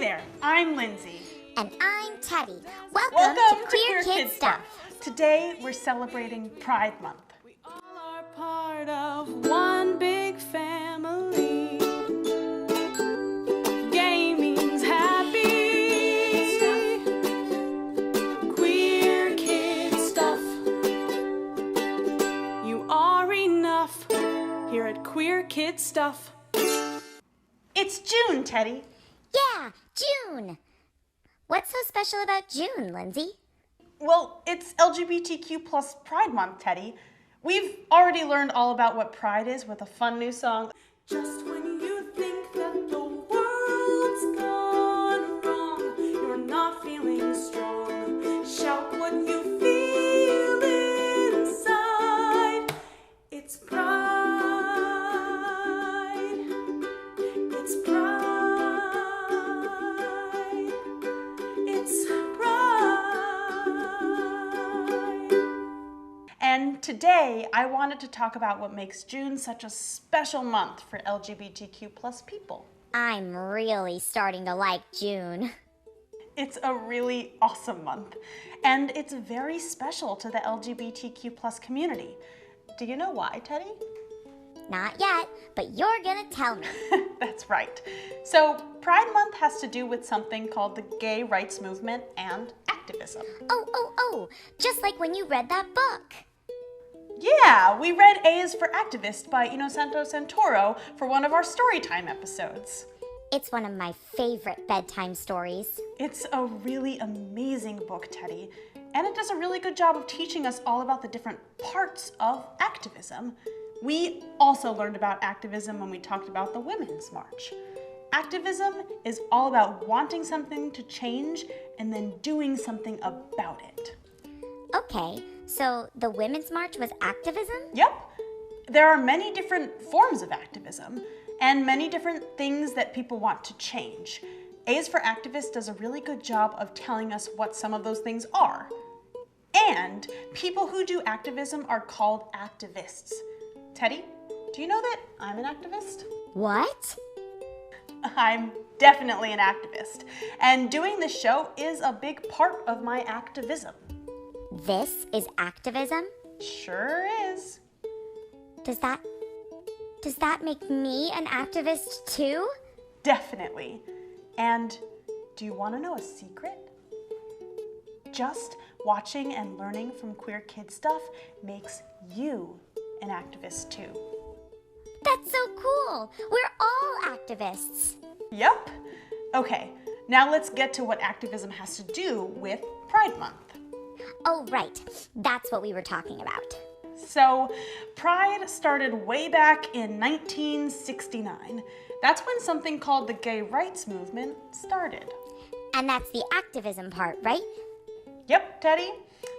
there, I'm Lindsay. And I'm Teddy. Welcome to Queer Kid Stuff. Today we're celebrating Pride Month. We all are part of one big family. Gaming's happy. Queer Kid Stuff. You are enough here at Queer Kid Stuff. It's June, Teddy. Yeah, June. What's so special about June, Lindsay? Well, it's LGBTQ plus Pride Month, Teddy. We've already learned all about what Pride is with a fun new song. Just when you think that the world's gone wrong, you're not feeling strong. Shout what you feel inside. It's pride. It's pride. It's pride. And today I wanted to talk about what makes June such a special month for LGBTQ plus people. I'm really starting to like June. It's a really awesome month, and it's very special to the LGBTQ plus community. Do you know why, Teddy? Not yet, but you're gonna tell me. That's right. So Pride Month has to do with something called the gay rights movement and activism. Oh, just like when you read that book. Yeah, we read A is for Activist by Innocento Santoro for one of our Storytime episodes. It's one of my favorite bedtime stories. It's a really amazing book, Teddy, and it does a really good job of teaching us all about the different parts of activism. We also learned about activism when we talked about the Women's March. Activism is all about wanting something to change and then doing something about it. Okay, so the Women's March was activism? Yep. There are many different forms of activism and many different things that people want to change. A's for Activist does a really good job of telling us what some of those things are. And people who do activism are called activists. Teddy, do you know that I'm an activist? What? I'm definitely an activist, and doing this show is a big part of my activism. This is activism? Sure is. Does that make me an activist too? Definitely. And do you want to know a secret? Just watching and learning from Queer Kid Stuff makes you an activist too. That's so cool! We're all activists. Yep. Okay, now let's get to what activism has to do with Pride Month. Oh, right. That's what we were talking about. So, Pride started way back in 1969. That's when something called the gay rights movement started. And that's the activism part, right? Yep, Teddy.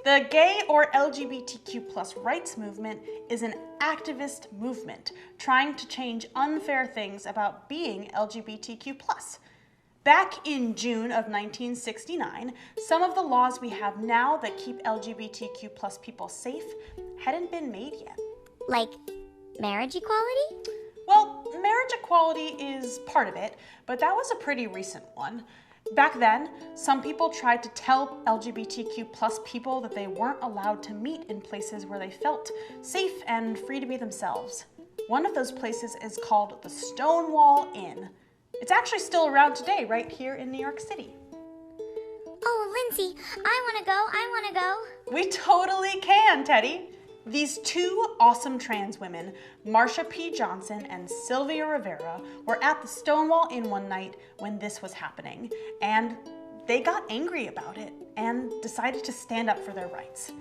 The gay or LGBTQ plus rights movement is an activist movement trying to change unfair things about being LGBTQ plus. Back in June of 1969, some of the laws we have now that keep LGBTQ plus people safe hadn't been made yet. Like marriage equality? Well, marriage equality is part of it, but that was a pretty recent one. Back then, some people tried to tell LGBTQ plus people that they weren't allowed to meet in places where they felt safe and free to be themselves. One of those places is called the Stonewall Inn. It's actually still around today, right here in New York City. Oh, Lindsay, I want to go. We totally can, Teddy. These two awesome trans women, Marsha P. Johnson and Sylvia Rivera, were at the Stonewall Inn one night when this was happening, and they got angry about it and decided to stand up for their rights.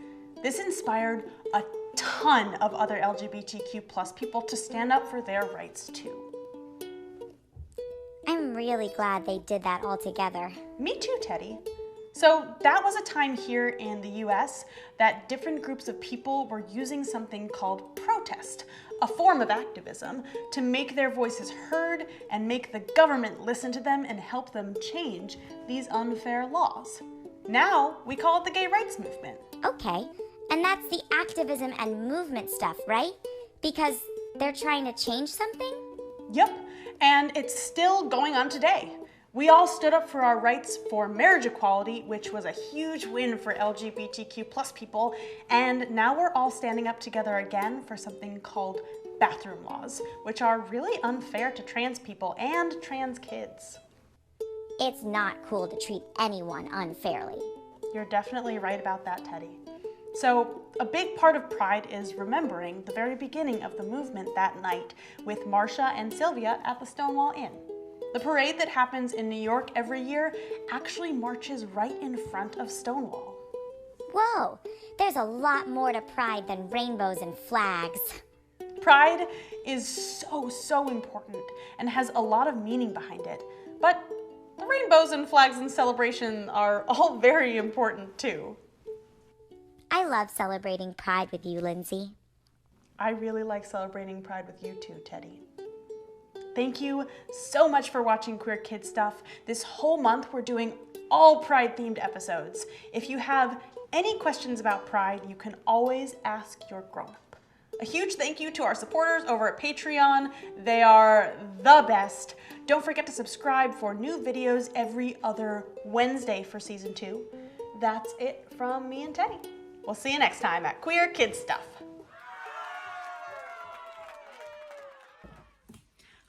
This inspired a ton of other LGBTQ plus people to stand up for their rights too. I'm really glad they did that all together. Me too, Teddy. So that was a time here in the US that different groups of people were using something called protest, a form of activism, to make their voices heard and make the government listen to them and help them change these unfair laws. Now we call it the gay rights movement. Okay, and that's the activism and movement stuff, right? Because they're trying to change something? Yep, and it's still going on today. We all stood up for our rights for marriage equality, which was a huge win for LGBTQ plus people, and now we're all standing up together again for something called bathroom laws, which are really unfair to trans people and trans kids. It's not cool to treat anyone unfairly. You're definitely right about that, Teddy. So, a big part of Pride is remembering the very beginning of the movement that night with Marcia and Sylvia at the Stonewall Inn. The parade that happens in New York every year actually marches right in front of Stonewall. Whoa, there's a lot more to Pride than rainbows and flags. Pride is so important and has a lot of meaning behind it, but the rainbows and flags and celebration are all very important too. I love celebrating Pride with you, Lindsay. I really like celebrating Pride with you too, Teddy. Thank you so much for watching Queer Kid Stuff. This whole month we're doing all Pride-themed episodes. If you have any questions about Pride, you can always ask your grown-up. A huge thank you to our supporters over at Patreon. They are the best. Don't forget to subscribe for new videos every other Wednesday for season 2. That's it from me and Teddy. We'll see you next time at Queer Kid Stuff.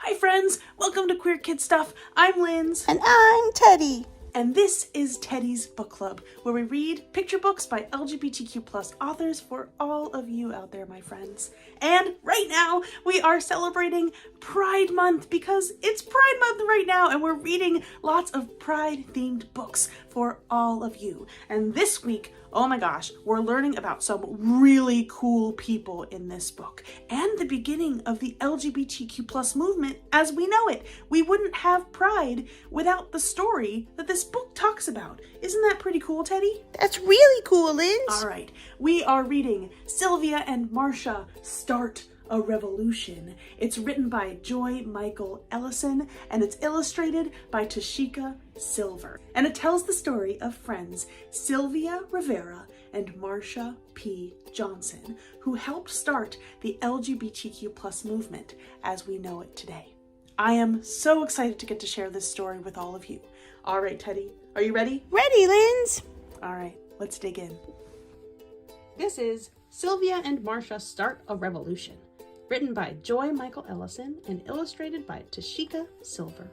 Hi friends, welcome to Queer Kid Stuff. I'm Linz. And I'm Teddy. And this is Teddy's Book Club, where we read picture books by LGBTQ plus authors for all of you out there, my friends. And right now, we are celebrating Pride Month because it's Pride Month right now, and we're reading lots of Pride-themed books for all of you. And this week, oh my gosh, we're learning about some really cool people in this book and the beginning of the LGBTQ plus movement as we know it. We wouldn't have Pride without the story that this book talks about. Isn't that pretty cool, Teddy? That's really cool, Linz. All right, we are reading Sylvia and Marcia Start a Revolution. It's written by Joy Michael Ellison and it's illustrated by Tashika Silver. And it tells the story of friends Sylvia Rivera and Marcia P. Johnson, who helped start the LGBTQ plus movement as we know it today. I am so excited to get to share this story with all of you. All right, Teddy, are you ready? Ready, Linz. All right, let's dig in. This is Sylvia and Marcia Start a Revolution, written by Joy Michael Ellison and illustrated by Tashika Silver.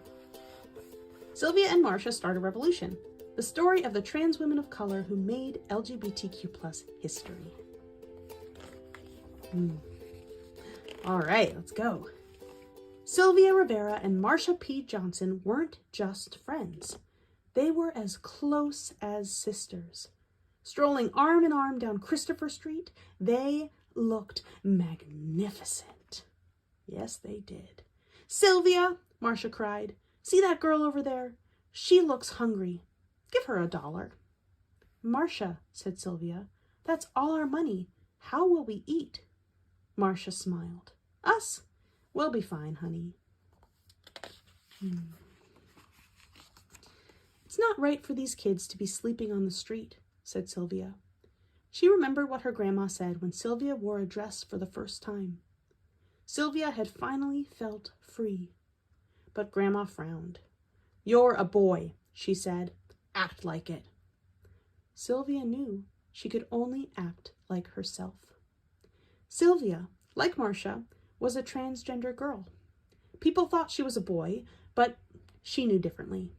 Sylvia and Marcia Start a Revolution, the story of the trans women of color who made LGBTQ plus history. All right, let's go. Sylvia Rivera and Marcia P. Johnson weren't just friends. They were as close as sisters. Strolling arm in arm down Christopher Street, they looked magnificent. Yes, they did. "Sylvia," Marcia cried, "see that girl over there? She looks hungry. Give her $1. "Marcia," said Sylvia, "that's all our money. How will we eat?" Marcia smiled. "Us? We'll be fine, honey." "It's not right for these kids to be sleeping on the street," said Sylvia. She remembered what her grandma said when Sylvia wore a dress for the first time. Sylvia had finally felt free. But Grandma frowned. "You're a boy," she said. "Act like it." Sylvia knew she could only act like herself. Sylvia, like Marcia, was a transgender girl. People thought she was a boy, but she knew differently.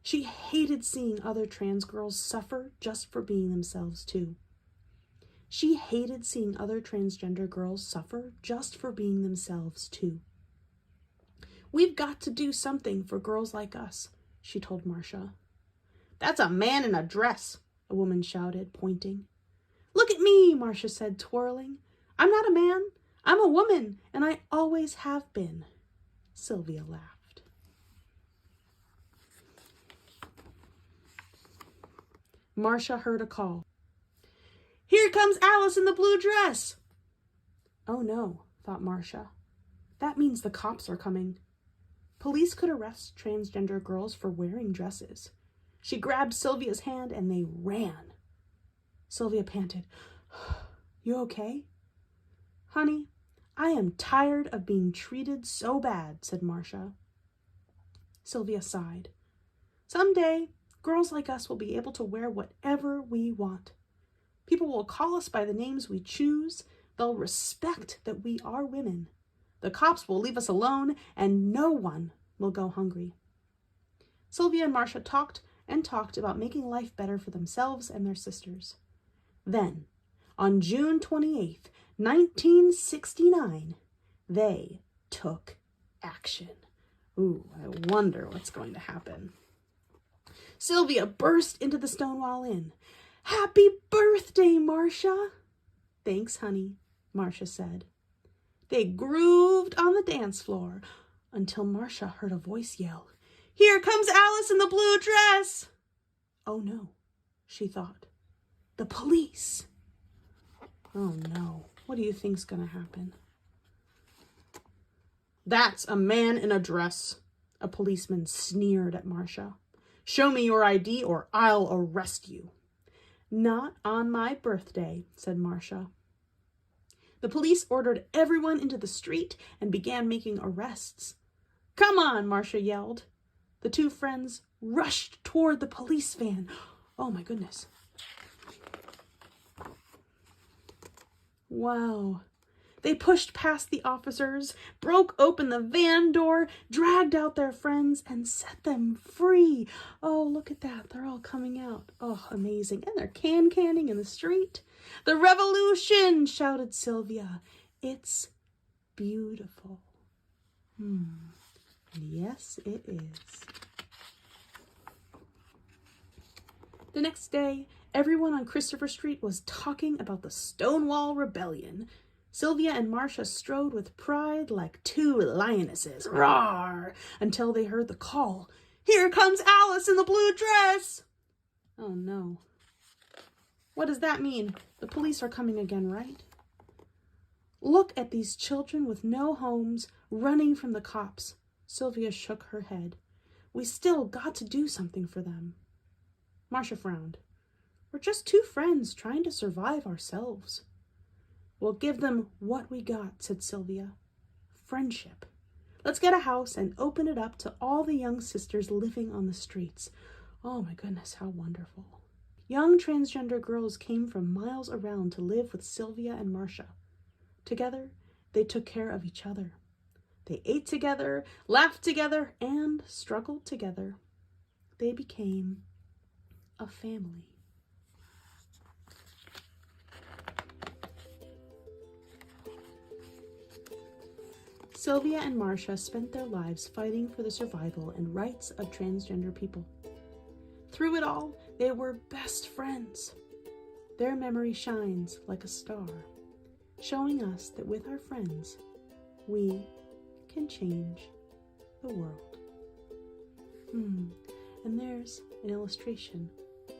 She hated seeing other trans girls suffer just for being themselves too. She hated seeing other transgender girls suffer just for being themselves too. "We've got to do something for girls like us," she told Marcia. "That's a man in a dress," a woman shouted, pointing. "Look at me," Marcia said, twirling. "I'm not a man. I'm a woman, and I always have been." Sylvia laughed. Marcia heard a call. "Here comes Alice in the blue dress!" Oh no, thought Marcia. That means the cops are coming. Police could arrest transgender girls for wearing dresses. She grabbed Sylvia's hand and they ran. Sylvia panted. "You okay?" "Honey, I am tired of being treated so bad," said Marcia. Sylvia sighed. Someday, girls like us will be able to wear whatever we want. People will call us by the names we choose. They'll respect that we are women. The cops will leave us alone, and no one will go hungry. Sylvia and Marcia talked and talked about making life better for themselves and their sisters. Then, on June 28th, 1969, they took action. Ooh, I wonder what's going to happen. Sylvia burst into the Stonewall Inn. "Happy birthday, Marcia!" "Thanks, honey," Marcia said. They grooved on the dance floor until Marcia heard a voice yell, "Here comes Alice in the blue dress!" Oh no, she thought. The police! Oh no, what do you think's gonna happen? "That's a man in a dress," a policeman sneered at Marcia. "Show me your ID or I'll arrest you." "Not on my birthday," said Marcia. The police ordered everyone into the street and began making arrests. "Come on," Marcia yelled. The two friends rushed toward the police van. Oh my goodness. Wow. They pushed past the officers, broke open the van door, dragged out their friends, and set them free. Oh, look at that. They're all coming out. Oh, amazing. And they're canning in the street. "The revolution!" shouted Sylvia. "It's beautiful." Yes, it is. The next day, everyone on Christopher Street was talking about the Stonewall Rebellion. Sylvia and Marcia strode with pride like two lionesses, roar, until they heard the call, "Here comes Alice in the blue dress!" Oh no. What does that mean? The police are coming again, right? Look at these children with no homes running from the cops. Sylvia shook her head. We still got to do something for them. Marcia frowned. We're just two friends trying to survive ourselves. We'll give them what we got, said Sylvia. Friendship. Let's get a house and open it up to all the young sisters living on the streets. Oh my goodness, how wonderful. Young transgender girls came from miles around to live with Sylvia and Marcia. Together, they took care of each other. They ate together, laughed together, and struggled together. They became a family. Sylvia and Marcia spent their lives fighting for the survival and rights of transgender people. Through it all, they were best friends. Their memory shines like a star, showing us that with our friends, we can change the world. And there's an illustration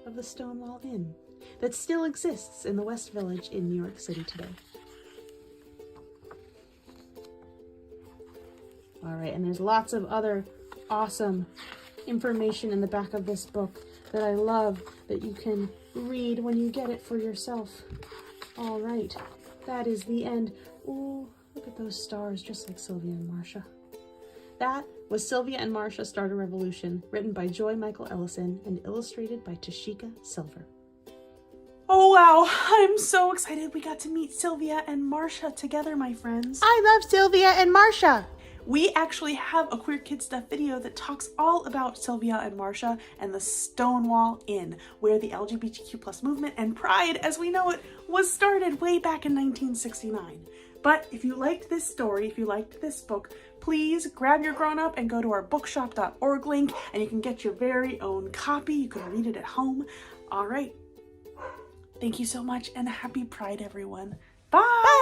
of the Stonewall Inn that still exists in the West Village in New York City today. All right, and there's lots of other awesome information in the back of this book that I love that you can read when you get it for yourself. All right, that is the end. Ooh, look at those stars, just like Sylvia and Marcia. That was Sylvia and Marcia Start a Revolution, written by Joy Michael Ellison and illustrated by Tashika Silver. Oh wow, I'm so excited we got to meet Sylvia and Marcia together, my friends. I love Sylvia and Marcia. We actually have a Queer Kid Stuff video that talks all about Sylvia and Marcia and the Stonewall Inn, where the LGBTQ+ movement and pride as we know it was started way back in 1969. But if you liked this story, if you liked this book, please grab your grown-up and go to our bookshop.org link and you can get your very own copy. You can read it at home. All right. Thank you so much and happy Pride, everyone. Bye!